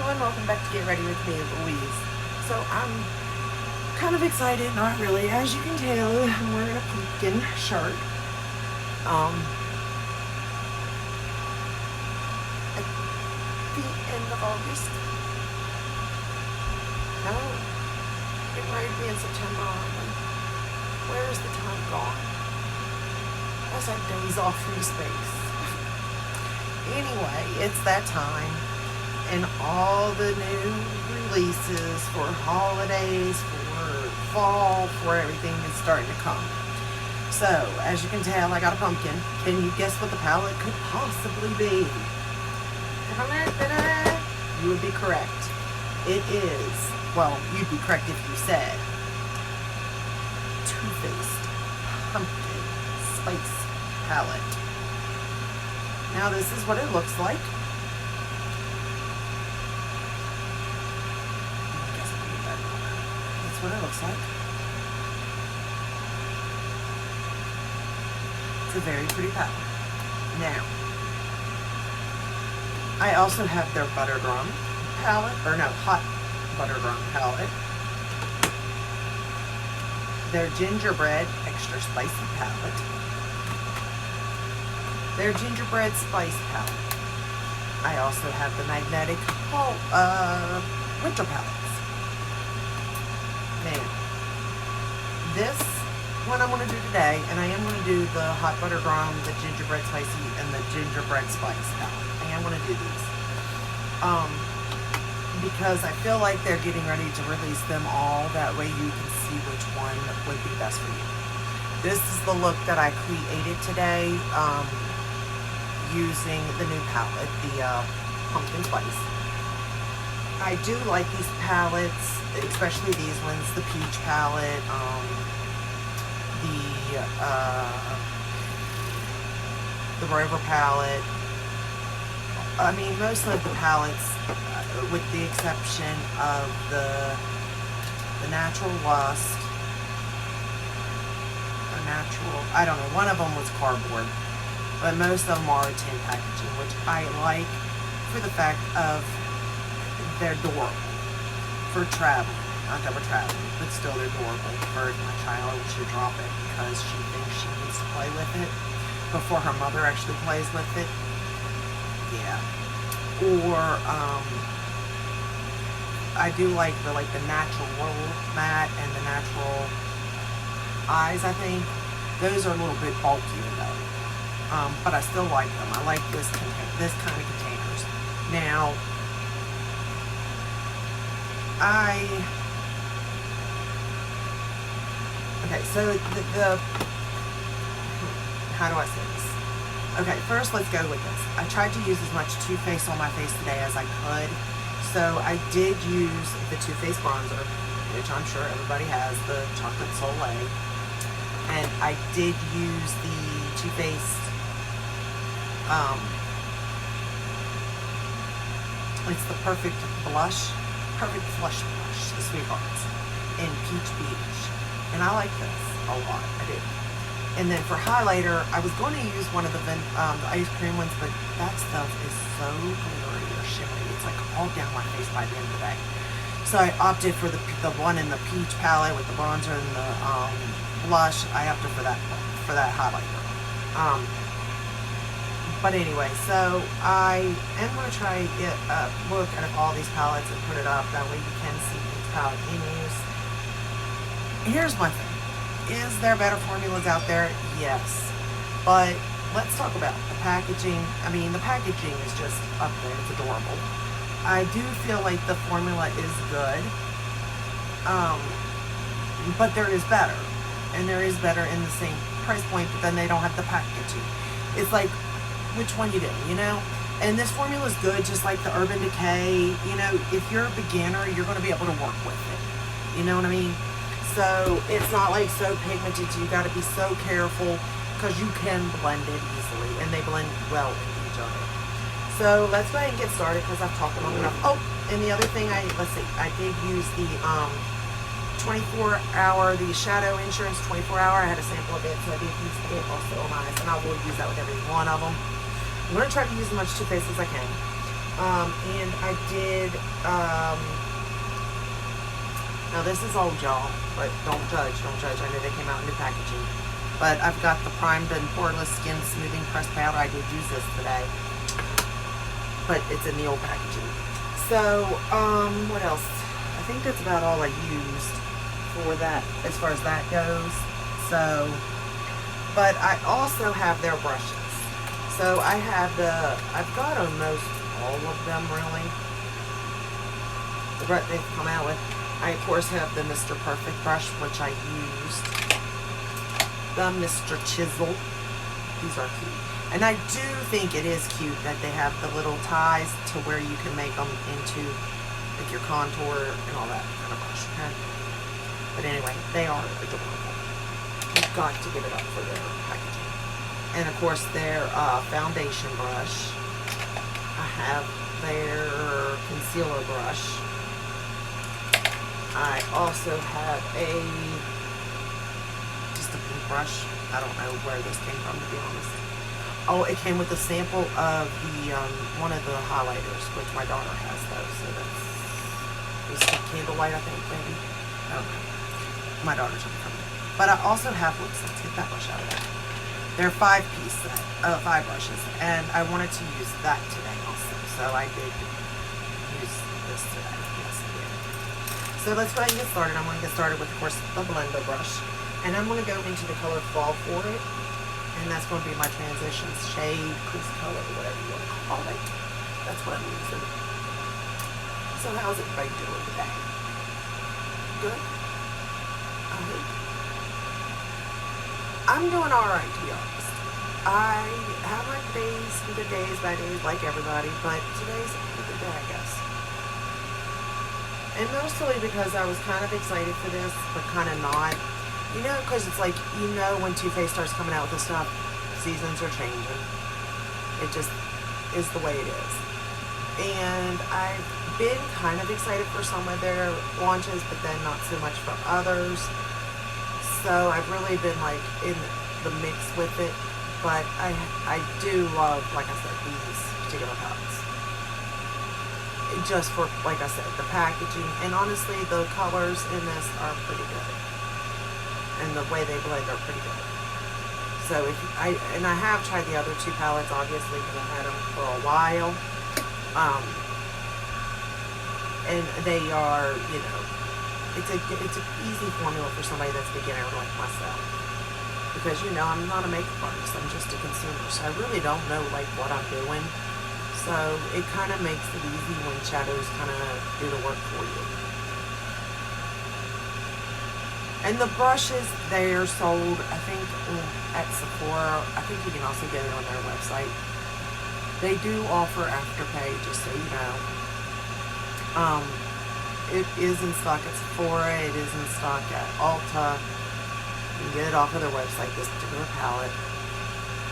and welcome back to Get Ready with me, Louise. So I'm kind of excited, not really. As you can tell, I'm wearing a pumpkin shirt. At the end of August. No, getting ready to be in September, aren't we? Where is the time gone? I just had days off from space. Anyway, it's that time. And all the new releases for holidays, for fall, for everything is starting to come. So, as you can tell, I got a pumpkin. Can you guess what the palette could possibly be? You would be correct. It is, well, you'd be correct if you said Too Faced Pumpkin Spice Palette. Now, this is what it looks like. That's what it looks like. It's a very pretty palette. Now, I also have their Buttergrum palette, or no, Hot Buttergrum palette. Their Gingerbread Extra Spicy palette. Their Gingerbread Spice palette. I also have the Magnetic Winter palettes. Now, this one I'm going to do today, and I am going to do the Hot Buttergrum, the Gingerbread Spicy, and the Gingerbread Spice palette. I am going to do these. Because I feel like they're getting ready to release them all. That way you can see which one would be best for you. This is the look that I created today. Using the new palette, the Pumpkin Spice. I do like these palettes, especially these ones, the Peach palette, the Rover palette. I mean, most of the palettes, with the exception of the Natural Lust, I don't know, one of them was cardboard. But most of them are tin packaging, which I like for the fact of they're adorable for traveling. Not that we're traveling, but still they're adorable for my child to drop it because she thinks she needs to play with it before her mother actually plays with it. Yeah. Or I do like the natural roll mat and the natural eyes. I think those are a little bit bulkier though. But I still like them. I like this kind of containers. Now, okay, so how do I say this? Okay, first let's go with this. I tried to use as much Too Faced on my face today as I could. So I did use the Too Faced bronzer, which I'm sure everybody has, the Chocolate Soleil. And I did use the Too Faced it's the Perfect Flush Blush, the Sweethearts, in Peach Beach. And I like this a lot, I do. And then for highlighter, I was going to use one of the ice cream ones, but that stuff is so glittery or shimmery. It's like all down my face by the end of the day. So I opted for the one in the Peach palette with the bronzer and the blush. I opted for that highlighter. But anyway, so I am going to try look at all these palettes and put it up. That way you can see each palette in use. Here's my thing. Is there better formulas out there? Yes. But let's talk about the packaging. I mean, the packaging is just up there. It's adorable. I do feel like the formula is good. But there is better. And there is better in the same price point, but then they don't have the packaging. It's like, which one you do, you know? And this formula is good, just like the Urban Decay. You know, if you're a beginner, you're going to be able to work with it. You know what I mean? So it's not like so pigmented. You got to be so careful because you can blend it easily, and they blend well with each other. So let's go ahead and get started because I've talked long enough. Oh, and the other thing, I did use the 24-hour, the Shadow Insurance 24-hour. I had a sample of it, so I did use it also on eyes, and I will use that with every one of them. I'm going to try to use as much Too Faced as I can. And I did, now this is old, y'all, but don't judge. I know they came out in new packaging. But I've got the primed and poreless skin smoothing pressed powder. I did use this today, but it's in the old packaging. So, what else? I think that's about all I used for that, as far as that goes. So, but I also have their brushes. So I have I've got almost all of them, really. The brush they've come out with. I, of course, have the Mr. Perfect brush, which I used. The Mr. Chisel. These are cute. And I do think it is cute that they have the little ties to where you can make them into like your contour and all that kind of brush, okay? But anyway, they are adorable. You've got to give it up for their packaging. And of course, their foundation brush. I have their concealer brush. I also have just a pink brush. I don't know where this came from, to be honest. Oh, it came with a sample of the one of the highlighters, which my daughter has those. So that's Candlelight, I think, maybe. I don't know. My daughter took it from me. But I also have, let's get that brush out of there. They're 5-piece set, 5 brushes, and I wanted to use that today also. So I did use this today. Yes, I did. So let's go ahead and get started. I'm going to get started with, of course, the blender brush. And I'm going to go into the color Fall for it. And that's going to be my transition shade, crease color, whatever you want to call it. That's what I'm using. So how's everybody doing today? Good? I hope. I'm doing alright, to be honest. I have my days, good days, bad days, like everybody, but today's a good day, I guess. And mostly because I was kind of excited for this, but kind of not. You know, because it's like, you know, when Too Faced starts coming out with this stuff, seasons are changing. It just is the way it is. And I've been kind of excited for some of their launches, but then not so much for others. So I've really been like in the mix with it. But I do love, like I said, these particular palettes. Just for, like I said, the packaging. And honestly, the colors in this are pretty good. And the way they blend are pretty good. So if I have tried the other 2 palettes, obviously, because I've had them for a while. And they are, you know, it's an easy formula for somebody that's beginner like myself. Because, you know, I'm not a makeup artist, I'm just a consumer. So I really don't know, like, what I'm doing. So it kind of makes it easy when shadows kind of do the work for you. And the brushes, they're sold, I think, at Sephora. I think you can also get it on their website. They do offer Afterpay, just so you know. It is in stock at Sephora. It is in stock at Ulta. You can get it off of their website, this particular palette.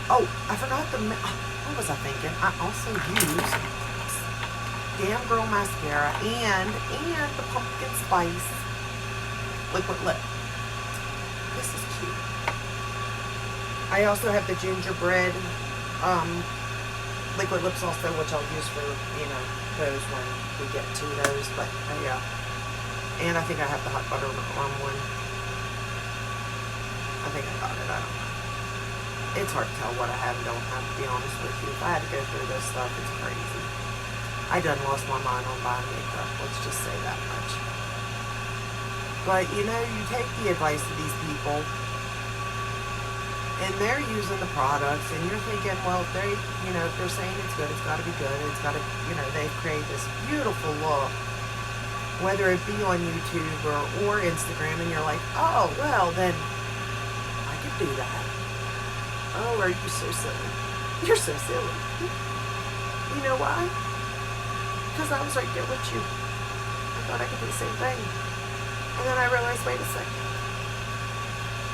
Oh, I forgot what was I thinking? I also used Damn Girl Mascara and the Pumpkin Spice Liquid Lip. This is cute. I also have the Gingerbread liquid lips also, which I'll use for, you know, those when we get to those. But yeah. And I think I have the Hot Butter Rum one. I think I got it. I don't know. It's hard to tell what I have and don't have, to be honest with you. If I had to go through this stuff, it's crazy. I done lost my mind on buying makeup. Let's just say that much. But, you know, you take the advice of these people, and they're using the products, and you're thinking, well, if they, you know, if they're saying it's good, it's got to be good. It's got to, you know, they've created this beautiful look, whether it be on YouTube or Instagram, and you're like, oh, well, then I could do that. Oh, are you so silly? You're so silly. You know why? Because I was right there with you. I thought I could do the same thing. And then I realized, wait a second.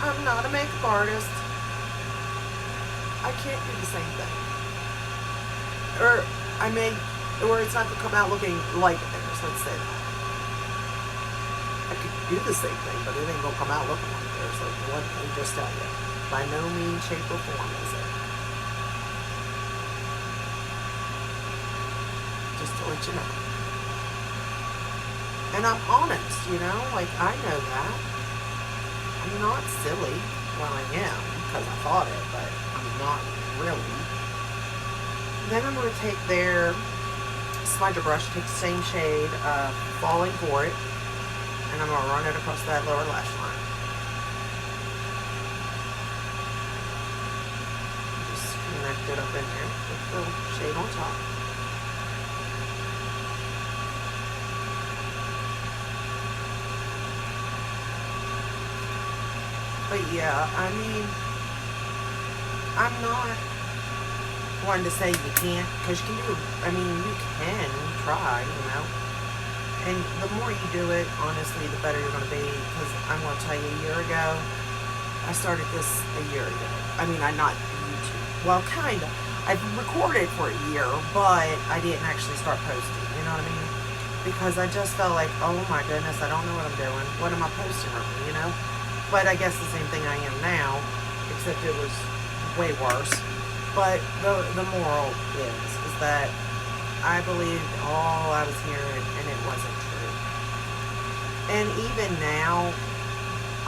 I'm not a makeup artist. I can't do the same thing. Or it's not going to come out looking like theirs, let's say that. I could do the same thing, but it ain't going to come out looking like theirs. Like, what I just tell you. By no means, shape, or form is it. just to let you know. And I'm honest, you know, like I know that. I'm not silly. Well, I am, because I thought it, but I'm not really. Then I'm going to take their smudger brush, take the same shade, Falling For It, and I'm going to run it across that lower lash line. Just connect it up in there with the shade on top. But yeah, I mean, I'm not one to say you can't, because you can do, I mean, you can try, you know. And the more you do it, honestly, the better you're going to be. Because I'm going to tell you, a year ago, I started this a year ago. I mean, I'm not YouTube. Well, kind of. I've recorded for a year, but I didn't actually start posting, you know what I mean? Because I just felt like, oh my goodness, I don't know what I'm doing. What am I posting over, you know? But I guess the same thing I am now, except it was way worse. But the moral is that I believed all I was hearing, and it wasn't true. And even now,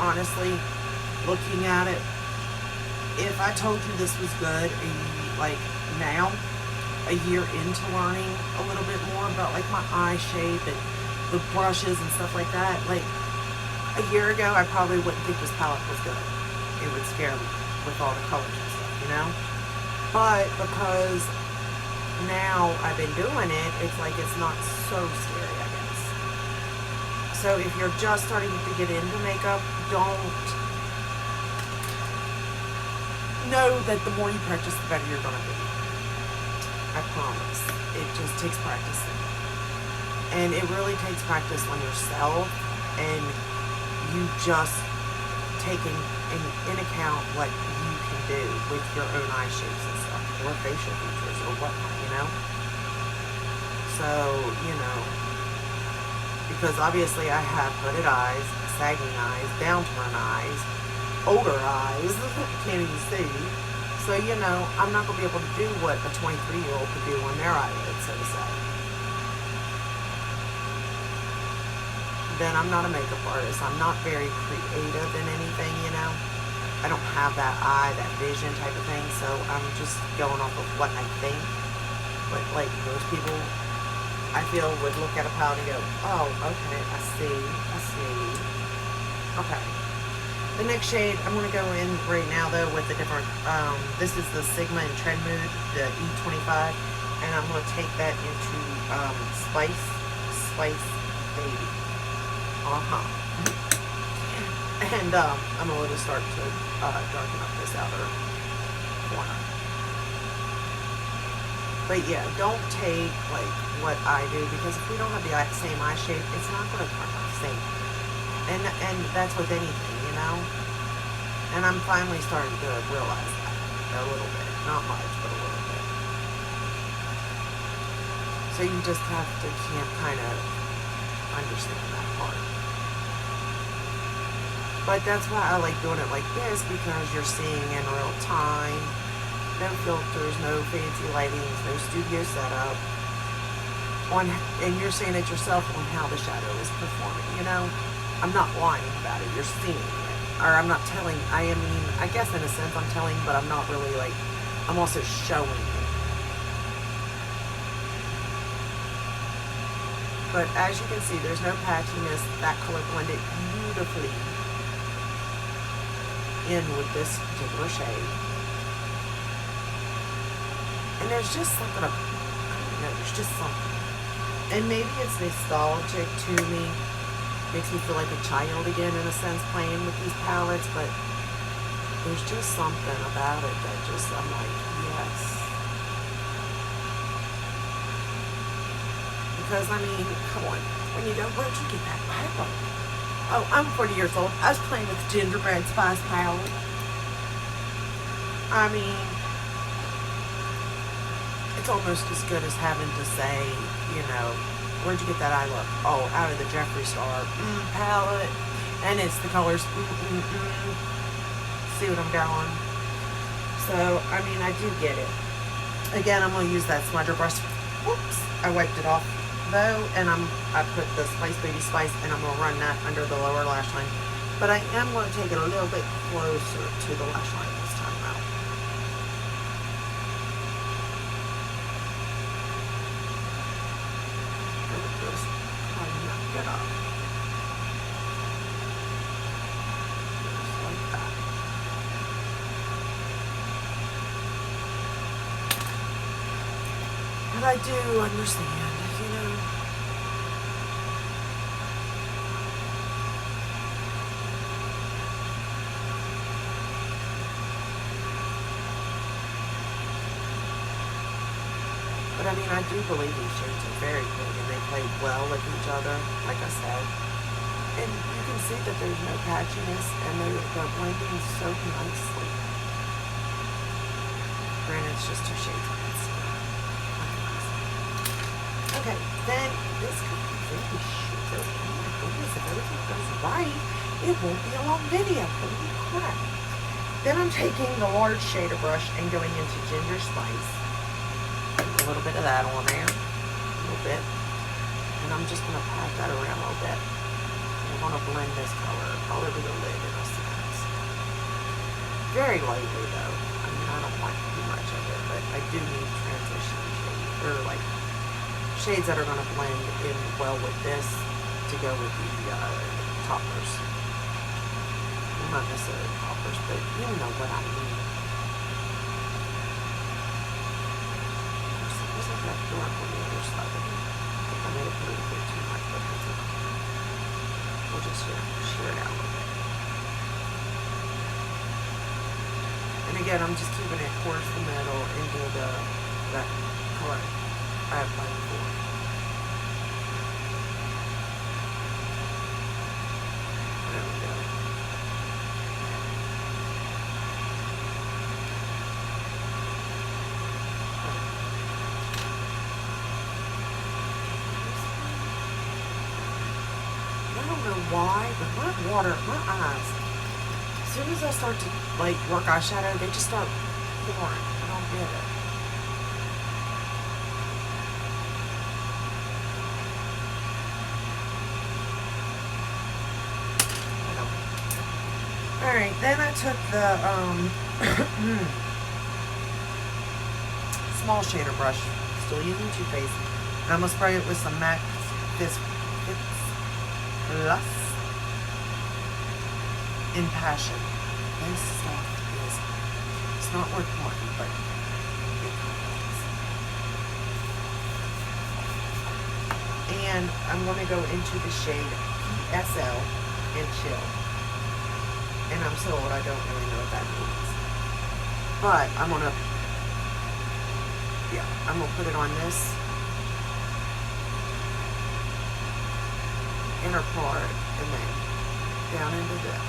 honestly, looking at it, if I told you this was good, like now, a year into learning a little bit more about like my eye shape and the brushes and stuff like that, like a year ago, I probably wouldn't think this palette was good. It would scare me with all the colors and stuff, you know? But because now I've been doing it, it's like it's not so scary, I guess. So if you're just starting to get into makeup, don't know that the more you practice, the better you're going to be. I promise. It just takes practicing. And it really takes practice on yourself, and you just taking in account what you can do with your own eye shapes and stuff, or facial features or whatnot, you know? So, you know, because obviously I have hooded eyes, sagging eyes, down-turned eyes, older eyes, can't even see. So, you know, I'm not going to be able to do what a 23-year-old could do on their eyelids, so to say. Then I'm not a makeup artist. I'm not very creative in anything, you know. I don't have that eye, that vision type of thing, so I'm just going off of what I think. But like most people, I feel, would look at a palette and go, oh, okay, I see. Okay. The next shade, I'm going to go in right now, though, with a different, this is the Sigma and Trend Mood, the E25, and I'm going to take that into Spice Baby. And I'm going to start to darken up this outer corner. But yeah, don't take like what I do, because if we don't have the same eye shape, it's not going to turn out the same. And that's with anything, you know. And I'm finally starting to realize that a little bit, not much, but a little bit. So you just have to kind of understand that part. But that's why I like doing it like this, because you're seeing in real time, no filters, no fancy lightings, no studio setup, and you're seeing it yourself on how the shadow is performing, you know? I'm not lying about it, you're seeing it. Or I'm not telling, I mean, I guess in a sense I'm telling, but I'm not really like, I'm also showing you. But as you can see, there's no patchiness, that color blended beautifully in with this particular shade. And there's just something, I don't know, there's just something. And maybe it's nostalgic to me, makes me feel like a child again in a sense, playing with these palettes, but there's just something about it that just, I'm like, yes. Because, I mean, come on, when you go, where'd you get that palette? Oh, I'm 40 years old. I was playing with the Gingerbread Spice palette. I mean, it's almost as good as having to say, you know, where'd you get that eye look? Oh, out of the Jeffree Star palette. And it's the colors. See what I'm going? So, I mean, I do get it. Again, I'm going to use that smudger brush Whoops, I wiped it off though, and I put the Spice Baby Spice, and I'm gonna run that under the lower lash line. But I am gonna take it a little bit closer to the lash line this time out. Just kind of knock it up. Just like that. But I do understand, you know. But I mean, I do believe these shades are very pretty, and they play well with each other, like I said. And you can see that there's no patchiness, and they're blending so nicely. Granted, it's just 2 shades of this. Okay, then this could be very short. Oh my goodness, if everything goes right, it won't be a long video. Holy crap. Then I'm taking the large shader brush and going into Ginger Spice. A little bit of that on there, a little bit, and I'm just going to pat that around a little bit. I'm going to blend this color all over the lid in a sense. Very lightly though. I mean, I don't want too much of it, but I do need transition shades, or like shades that are going to blend in well with this to go with the toppers. Well, not necessarily toppers, but you know what I mean. That dark on the other side of it. I think I made it a little bit too much, but that's okay. We'll just share it out a little bit. And again, I'm just keeping it towards the middle into that color I applied before. There we go. Why? But my water, my eyes, as soon as I start to like work eyeshadow, they just start pouring. I don't get it. Alright, then I took the small shader brush, still using Too Faced, and I'm going to spray it with some MAC Fix Plus in Passion. This stuff is, it's not worth money, but it is. And I'm going to go into the shade PSL and Chill. And I'm so old, I don't really know what that means. But I'm going to put it on this inner part and then down into this.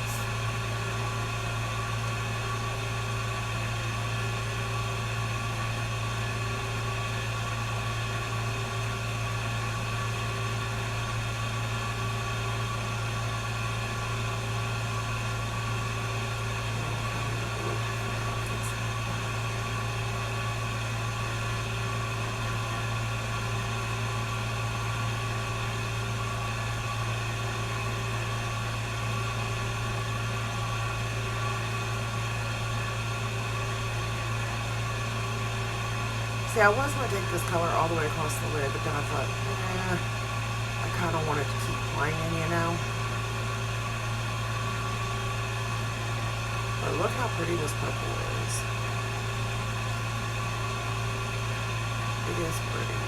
See, I was going to take this color all the way across the lid, but then I thought, I kind of wanted to keep playing, you know? But look how pretty this purple is. It is pretty.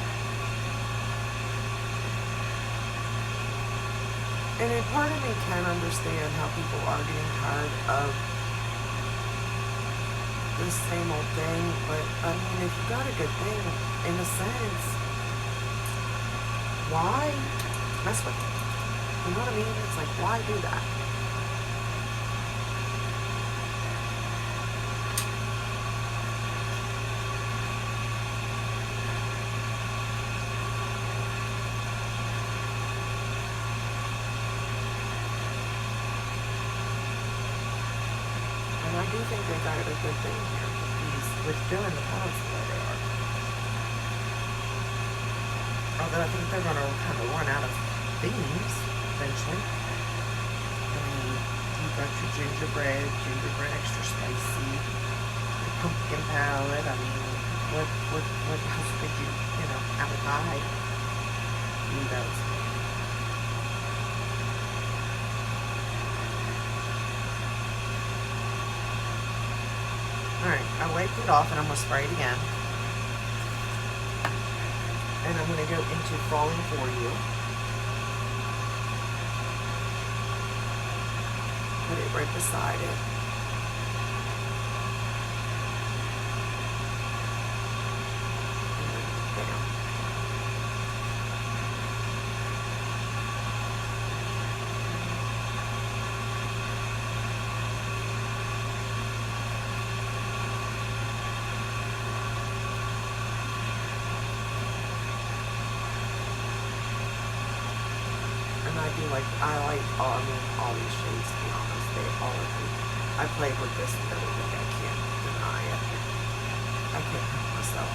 And a part of me can understand how people are getting tired of the same old thing, but I mean, if you got a good thing, in a sense, why mess with it? You know what I mean? It's like, why do that? I do think they got a good thing here with doing the palettes the way they are. Although I think they're going to kind of run out of themes eventually. I mean, you've got your gingerbread extra spicy, your pumpkin palette. I mean, what else could you apple pie? Who knows? Alright, I wiped it off and I'm going to spray it again. And I'm going to go into Falling For You. Put it right beside it. I like all these shades, to be honest. They all are good. I played with this and everything. I can't deny it. I can't help myself.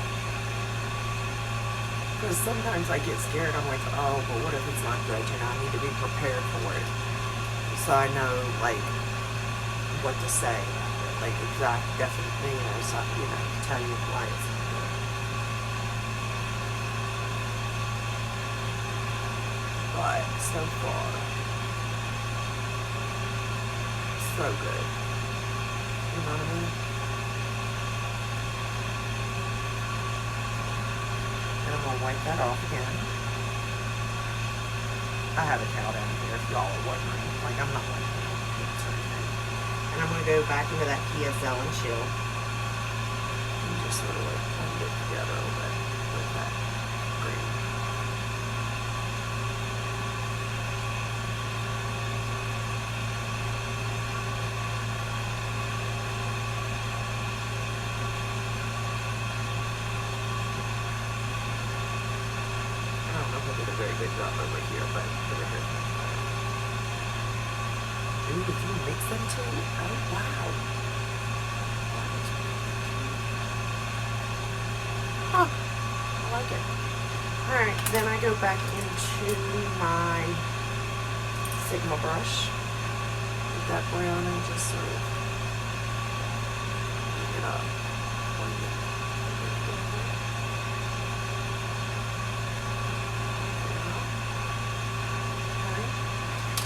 Because sometimes I get scared. I'm like, oh, but what if it's not good? I need to be prepared for it. So I know, like, what to say. Like, exact, definitely, tell you why it's not good. But so far, so good. You know what I mean? And I'm going to wipe that off again. I have a towel down here if y'all are wondering. Like, I'm not wiping it off or anything. And I'm going to go back into that PSL and chill. And just sort of like blend it together a little bit with that green. Very good job over here, but over here. Ooh, did you mix them too? Oh, wow. Huh. I like it. Alright, then I go back into my Sigma brush with that brown and just sort of pick it up.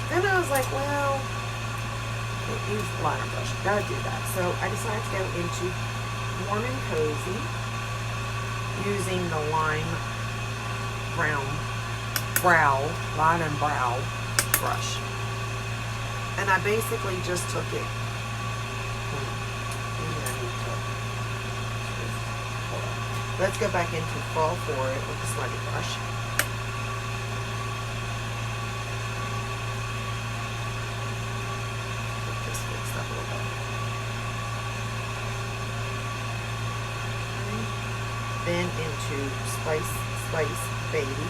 Then I was like, well, can't use the liner brush. Gotta do that. So I decided to go into Warm and Cozy using the Line and Brow brush. And I basically just took it. Let's go back into Fall For It with the slutty brush. Then into Spice Baby.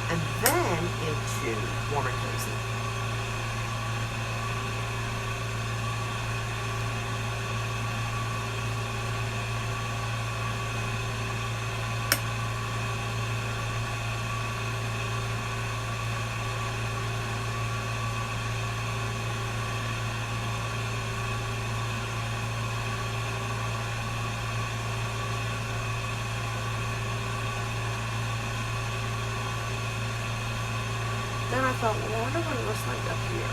And then into Warm and Cozy. Then I thought, well, I wonder what it looks like up here.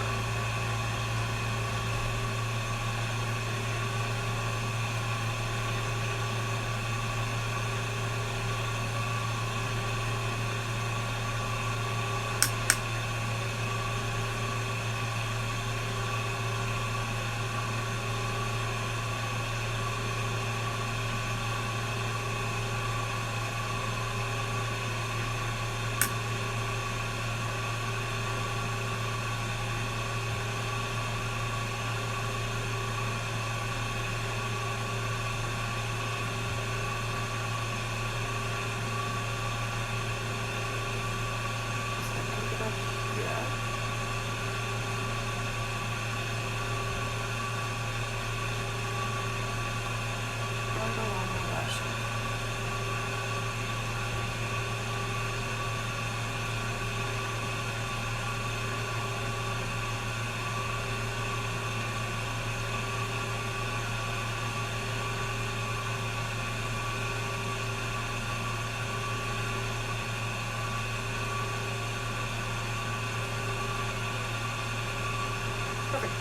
Perfect.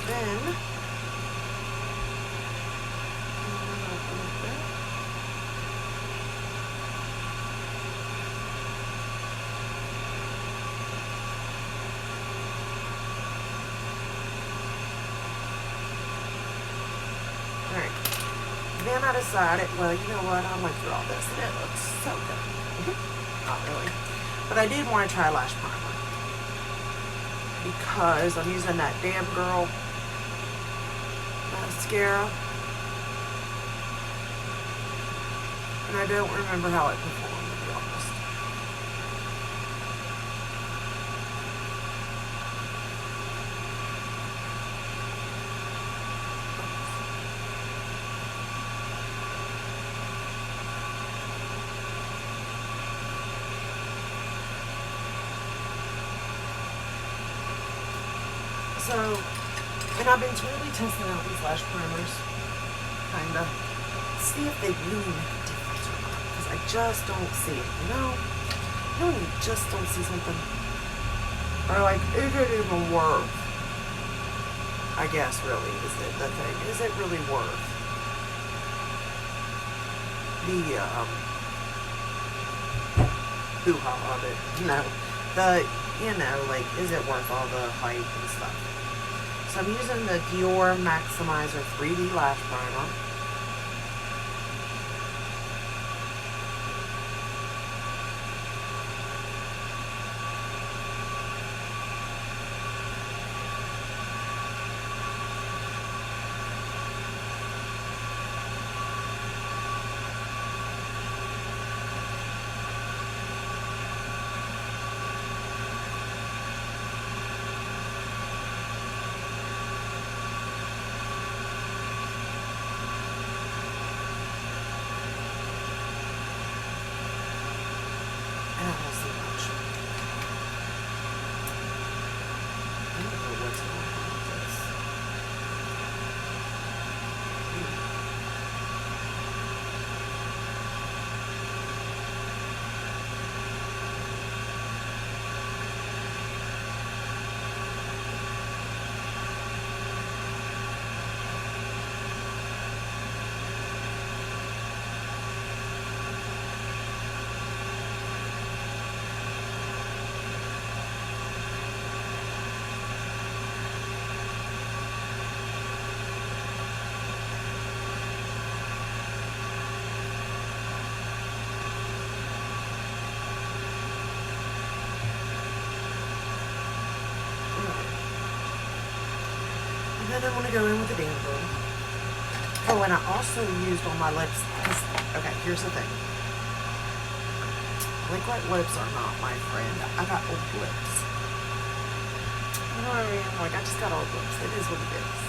Then, alright. Then I decided, well, you know what? I went through all this and it looks so good. Not really. But I did want to try lash primer. Because I'm using that Damn Girl mascara. And I don't remember how it performed, to be honest. So, and I've been totally testing out these lash primers, kinda, see if they really make a difference or not, because I just don't see it, you know? You know when you just don't see something? Or like, is it even worth, I guess really, is it the thing, is it really worth the, hoo-ha of it, you know? You know, like, is it worth all the hype and stuff? So I'm using the Dior Maximizer 3D Lash Primer. And then I'm going to go in with the Damn Girl. Oh, and I also used on my lips, because, okay, here's the thing. Liquid lips are not my friend. I got old lips. You know what I mean? Like, I just got old lips. It is what it is.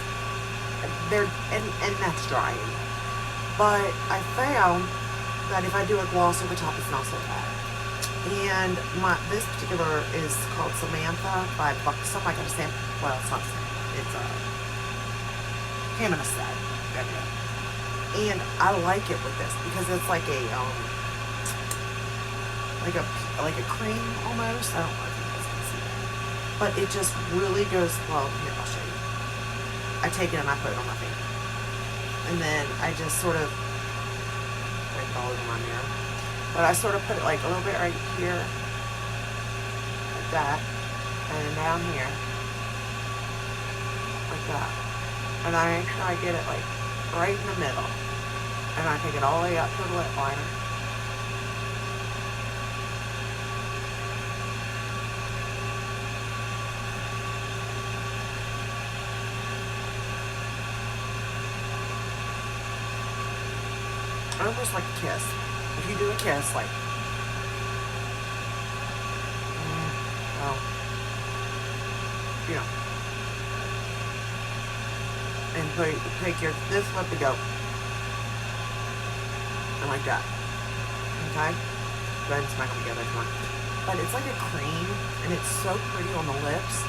And that's drying. But I found that if I do a gloss over top, it's not so bad. And this particular is called Samantha by Buxom. I gotta say, well, it's not Sam. It's Camisade. There we go. And I like it with this because it's like a cream almost. I don't know if you guys can see that, but it just really goes well. Here, I'll show you. I take it and I put it on my finger, and then I just sort of put it all over my mirror. But I sort of put it like a little bit right here, like that, and then down here, like that. And I make sure I get it like right in the middle. And I take it all the way up to the lip liner. Almost like a kiss. If you do a kiss, like, well, you know. And take this lip to go. And like that. Okay? Go ahead and smack them together if you want. But it's like a cream, and it's so pretty on the lips.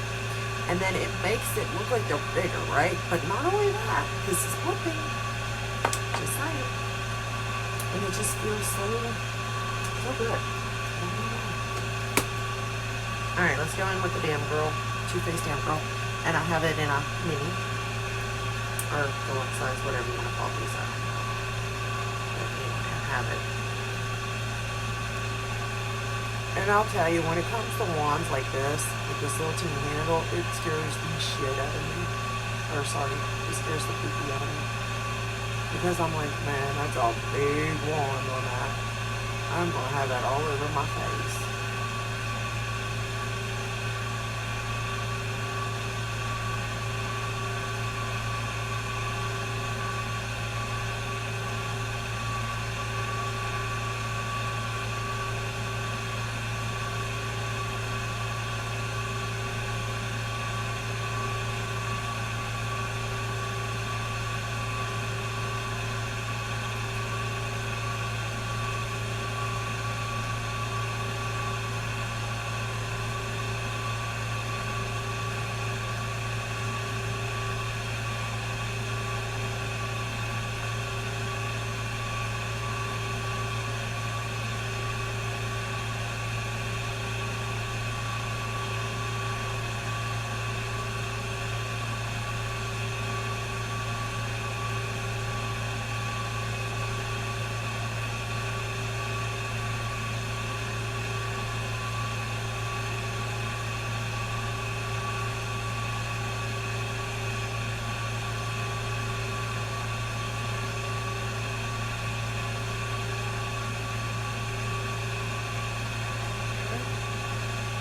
And then it makes it look like they're bigger, right? But not only that, this is whipping. Just saying. And it just feels so good. Alright, let's go in with the Damn Girl Too Faced Damn Girl, and I have it in a mini or deluxe size, whatever you want to call these. But anyway, I have it. And I'll tell you, when it comes to wands like this, with this little teeny handle, it scares the shit out of me. Or sorry, it scares the poopy out of me. Because I'm like, man, that's a big wand on that. I'm gonna have that all over my face.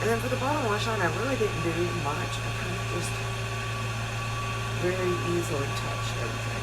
And then for the bottom wash line, I really didn't do much. I kind of just very easily touched everything.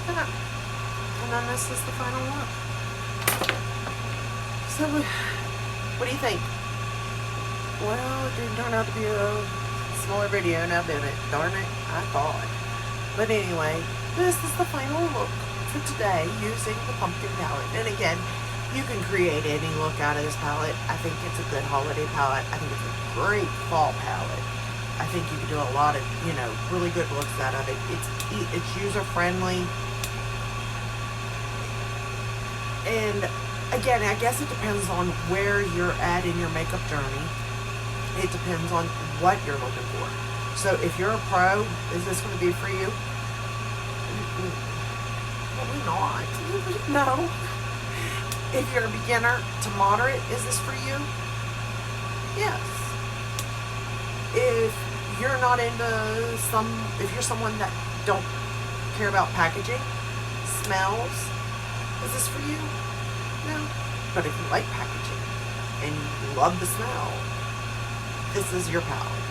That. And then this is the final look. So, what do you think? Well, it didn't turn out to be a smaller video now, did it? Darn it, I thought. But anyway, this is the final look for today using the pumpkin palette. And again, you can create any look out of this palette. I think it's a good holiday palette. I think it's a great fall palette. I think you can do a lot of, you know, really good looks out of it. It's user-friendly. And again, I guess it depends on where you're at in your makeup journey. It depends on what you're looking for. So if you're a pro, is this going to be for you? Probably not. No. If you're a beginner to moderate, is this for you? Yes. If you're not into if you're someone that don't care about packaging, smells, is this for you? No. But if you like packaging and you love the smell, this is your palette.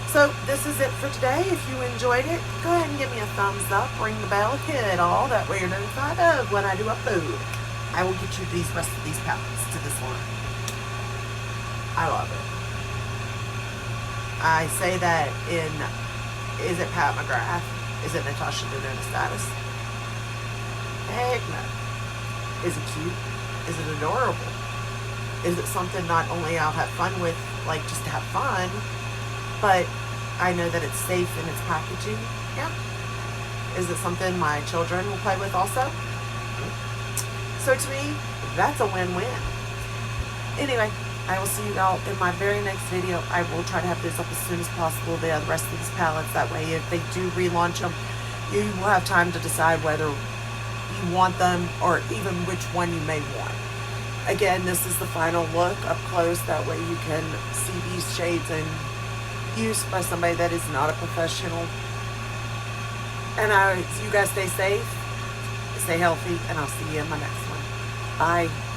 So this is it for today. If you enjoyed it, go ahead and give me a thumbs up, ring the bell, hit it all. That way you're notified of when I do upload. I will get you these rest of these palettes to this line. I love it. I say that in, is it Pat McGrath? Is it Natasha Denona status? Heck no. Is it cute? Is it adorable? Is it something not only I'll have fun with, like just to have fun, but I know that it's safe in its packaging? Yeah. Is it something my children will play with also? So to me, that's a win-win. Anyway, I will see you all in my very next video. I will try to have this up as soon as possible, the rest of these palettes. That way, if they do relaunch them, you will have time to decide whether you want them or even which one you may want. Again, this is the final look up close. That way you can see these shades in use by somebody that is not a professional. And you guys stay safe, stay healthy, and I'll see you in my next one. Bye.